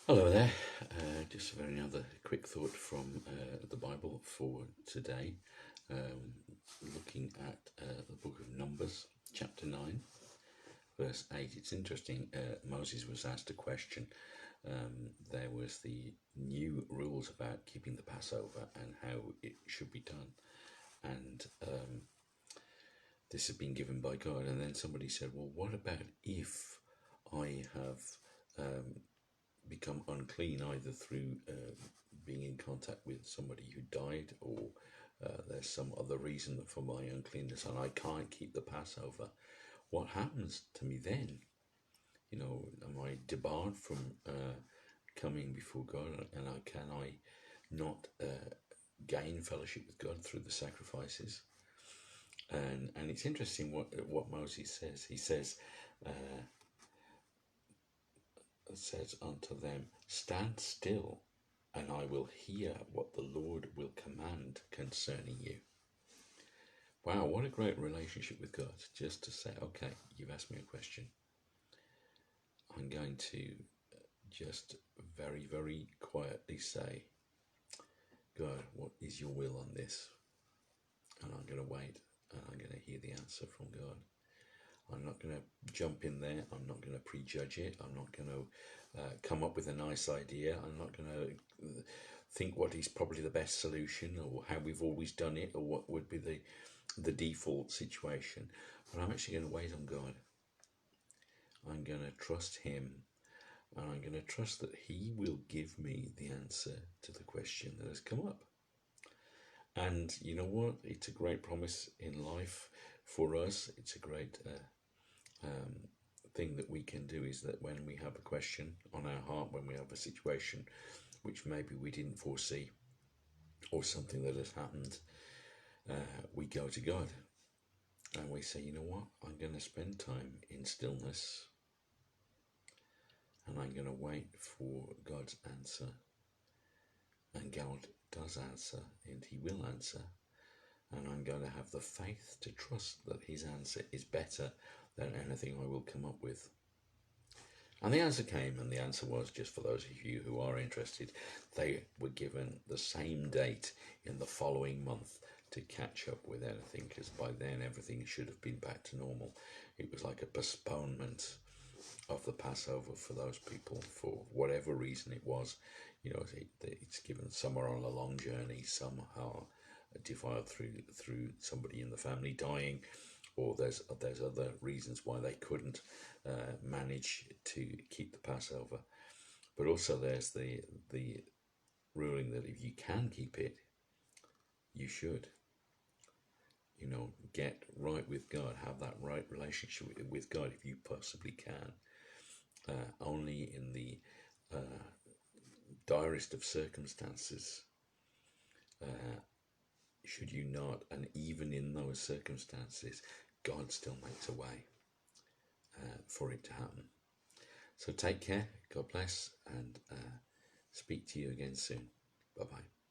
Hello there. Just another quick thought from the Bible for today. Um, Looking at the book of Numbers, chapter 9, verse 8. It's interesting. Moses was asked a question. There was the new rules about keeping the Passover and how it should be done. And this had been given by God. And then somebody said, well, what about if I have become unclean either through being in contact with somebody who died, or there's some other reason for my uncleanness and I can't keep the Passover? What happens to me then? Am I debarred from coming before God, and can I not gain fellowship with God through the sacrifices? And it's interesting what Moses says. He says unto them, stand still, and I will hear what the Lord will command concerning you. Wow, what a great relationship with God. Just to say, okay, you've asked me a question. I'm going to just very, very quietly say, God, what is your will on this? And I'm going to wait, and I'm going to hear the answer from God. I'm not going to jump in there. I'm not going to prejudge it. I'm not going to come up with a nice idea. I'm not going to think what is probably the best solution, or how we've always done it, or what would be the default situation. But I'm actually going to wait on God. I'm going to trust Him, and I'm going to trust that He will give me the answer to the question that has come up. And you know what? It's a great promise in life for us. It's a great thing that we can do, is that when we have a question on our heart, when we have a situation which maybe we didn't foresee, or something that has happened, we go to God and we say, you know what, I'm going to spend time in stillness, and I'm going to wait for God's answer. And God does answer, and He will answer, and I'm going to have the faith to trust that His answer is better than anything I will come up with. And the answer came, and the answer was, just for those of you who are interested, they were given the same date in the following month to catch up with anything, because by then everything should have been back to normal. It was like a postponement of the Passover for those people, for whatever reason it was. It's given. Some are on a long journey, some are defiled through somebody in the family dying, or there's other reasons why they couldn't manage to keep the Passover. But also there's the ruling that if you can keep it, you should. Get right with God, have that right relationship with God if you possibly can. Only in the direst of circumstances should you not, and even in those circumstances, God still makes a way for it to happen. So take care, God bless, and speak to you again soon. Bye-bye.